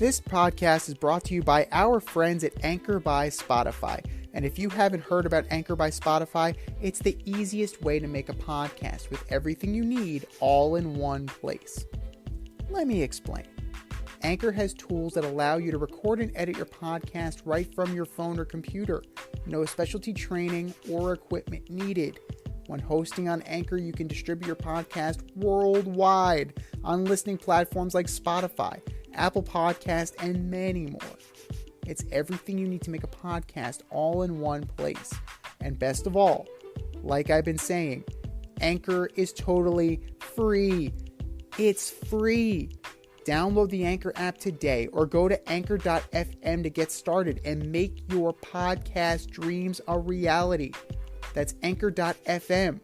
This podcast is brought to you by our friends at Anchor by Spotify. And if you haven't heard about Anchor by Spotify, it's the easiest way to make a podcast with everything you need all in one place. Let me explain. Anchor has tools that allow you to record and edit your podcast right from your phone or computer. No specialty training or equipment needed. When hosting on Anchor, you can distribute your podcast worldwide on listening platforms like Spotify, Apple Podcast, and many more. It's everything you need to make a podcast all in one place. And best of all, like I've been saying, Anchor is totally free. It's free. Download the Anchor app today or go to anchor.fm to get started and make your podcast dreams a reality. That's anchor.fm.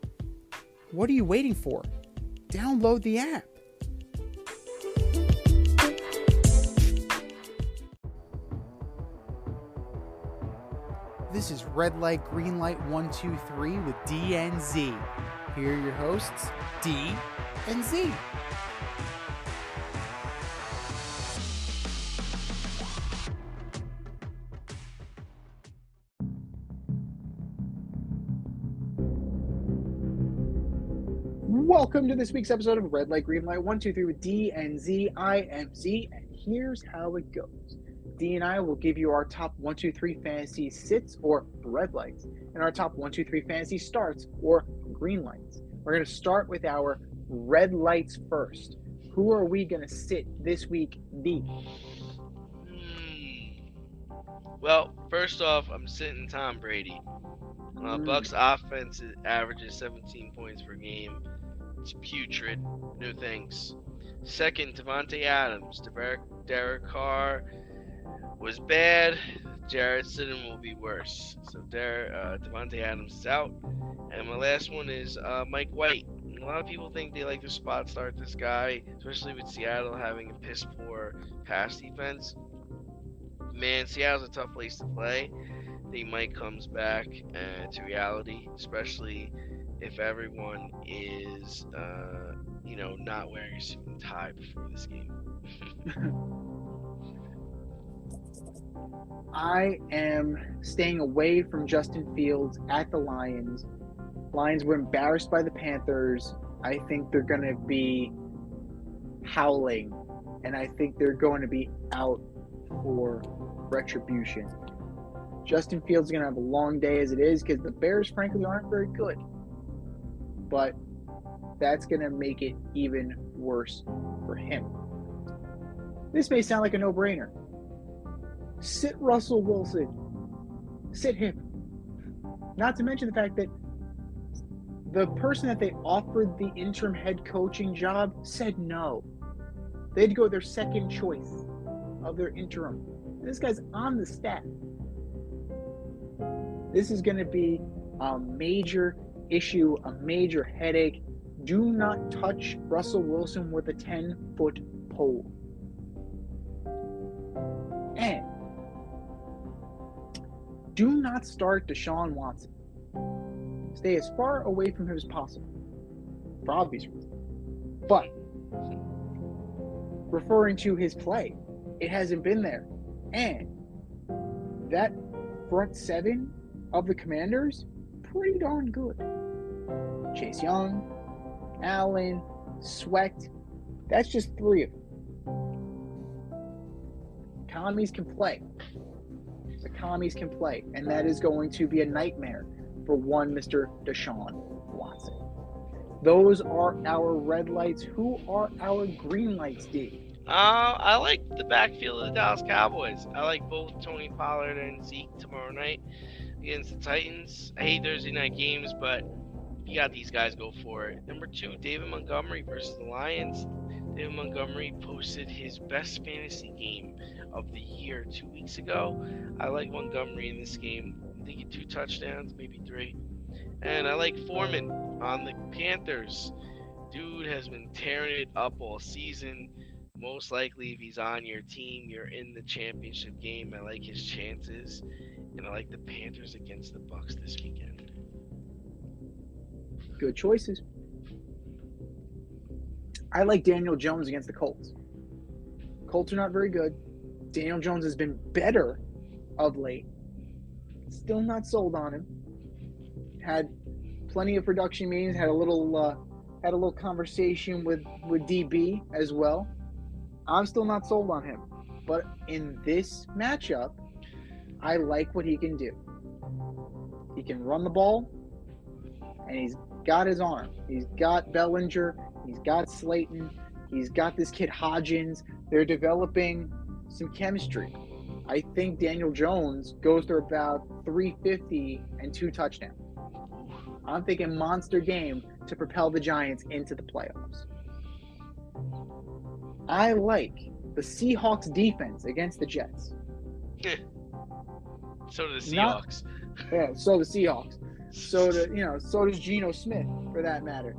What are you waiting for? Download the app. This is Red Light, Green Light 1, 2, 3 with D and Z. Here are your hosts, D and Z. Welcome to this week's episode of Red Light, Green Light 1, 2, 3 with D and Z. I am Z, and here's how it goes. D and I will give you our top 1, 2, 3 fantasy sits or red lights, and our top 1, 2, 3 fantasy starts or green lights. We're going to start with our red lights first. Who are we going to sit this week, D? Well, first off, I'm sitting Tom Brady. Bucks offense averages 17 points per game. It's putrid. No thanks. Second, Devontae Adams. Derek Carr was bad. Jarrett Stidham will be worse. So Devontae Adams is out. And my last one is Mike White. A lot of people think they like to spot start this guy, especially with Seattle having a piss poor pass defense. Man, Seattle's a tough place to play. I think Mike comes back to reality, especially if everyone is, not wearing a suit and tie before this game. I am staying away from Justin Fields at the Lions. Lions were embarrassed by the Panthers. I think they're going to be howling, and I think they're going to be out for retribution. Justin Fields is going to have a long day as it is because the Bears, frankly, aren't very good. But that's going to make it even worse for him. This may sound like a no-brainer. Sit Russell Wilson. Sit him. Not to mention the fact that the person that they offered the interim head coaching job said no. They had to go with their second choice of their interim. And this guy's on the staff. This is going to be a major issue, a major headache. Do not touch Russell Wilson with a 10-foot pole. And do not start Deshaun Watson. Stay as far away from him as possible, for obvious reasons. But referring to his play, it hasn't been there. And that front seven of the Commanders, pretty darn good. Chase Young, Allen, Sweat, that's just three of them. Commies can play. The commies can play, and that is going to be a nightmare for one Mr. Deshaun Watson. Those are our red lights. Who are our green lights, D? I like the backfield of the Dallas Cowboys. I like both Tony Pollard and Zeke tomorrow night against the Titans. I hate Thursday night games, but if you got these guys, go for it. Number 2, David Montgomery versus the Lions. David Montgomery posted his best fantasy game of the year 2 weeks ago. I like Montgomery in this game. I think he 2 touchdowns, maybe 3. And I like Foreman on the Panthers. Dude has been tearing it up all season. Most likely, if he's on your team, you're in the championship game. I like his chances. And I like the Panthers against the Bucks this weekend. Good choices. I like Daniel Jones against the Colts. Colts are not very good. Daniel Jones has been better of late. Still not sold on him. Had plenty of production meetings. Had a little conversation with DB as well. I'm still not sold on him. But in this matchup, I like what he can do. He can run the ball, and he's got his arm. He's got Bellinger. He's got Slayton. He's got this kid Hodgins. They're developing some chemistry. I think Daniel Jones goes for about 350 and 2 touchdowns. I'm thinking monster game to propel the Giants into the playoffs. I like the Seahawks defense against the Jets. So do the Seahawks. So the Seahawks. So does Geno Smith, for that matter.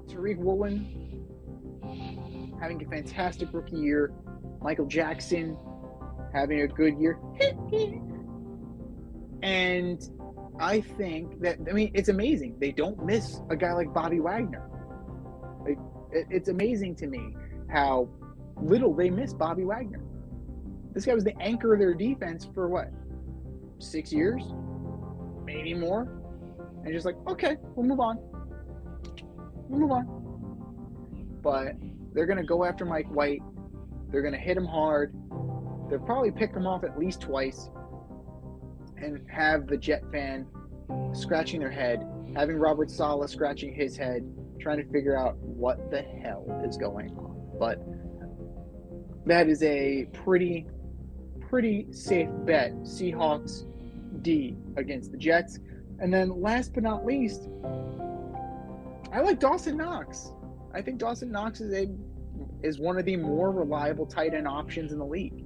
Tariq Woolen having a fantastic rookie year. Michael Jackson having a good year. And I think that, it's amazing. They don't miss a guy like Bobby Wagner. It's amazing to me how little they miss Bobby Wagner. This guy was the anchor of their defense for what? 6 years? Maybe more? And just like, okay, we'll move on. But they're going to go after Mike White. They're going to hit him hard. They'll probably pick him off at least twice and have the Jet fan scratching their head, having Robert Saleh scratching his head, trying to figure out what the hell is going on. But that is a pretty safe bet. Seahawks D against the Jets. And then last but not least, I like Dawson Knox. I think Dawson Knox is one of the more reliable tight end options in the league,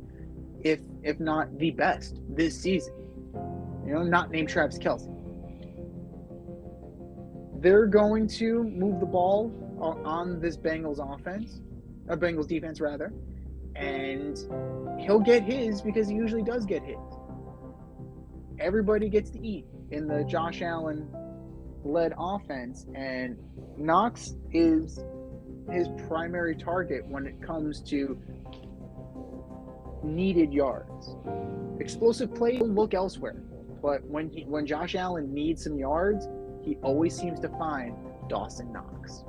if not the best this season. Not named Travis Kelce. They're going to move the ball on this Bengals defense rather, and he'll get his because he usually does get his. Everybody gets to eat in the Josh Allen-led offense, and Knox is his primary target when it comes to needed yards. Explosive plays will look elsewhere, but when Josh Allen needs some yards, he always seems to find Dawson Knox.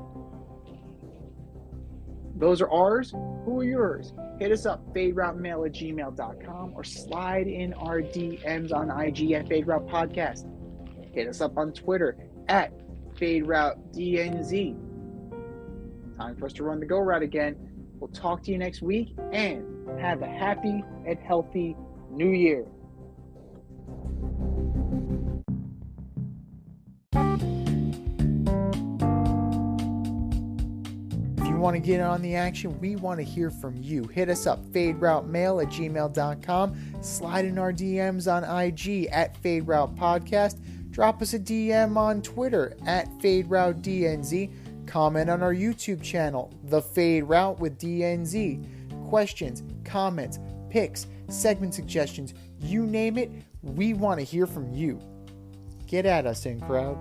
Those are ours. Who are yours? Hit us up, faderoutemail@gmail.com, or slide in our DMs on IG at Fade Route Podcast. Hit us up on Twitter at FadeRouteDNZ. Time for us to run the go route again. We'll talk to you next week, and have a happy and healthy New Year. Want to get on the action, we want to hear from you. Hit us up, faderoutemail@gmail.com. Slide in our DMs on IG at Fade Route Podcast. Drop us a DM on Twitter at FadeRouteDNZ. Comment on our YouTube channel, The Fade Route with DNZ. Questions, comments, picks, segment suggestions, you name it, we want to hear from you. Get at us, in crowd.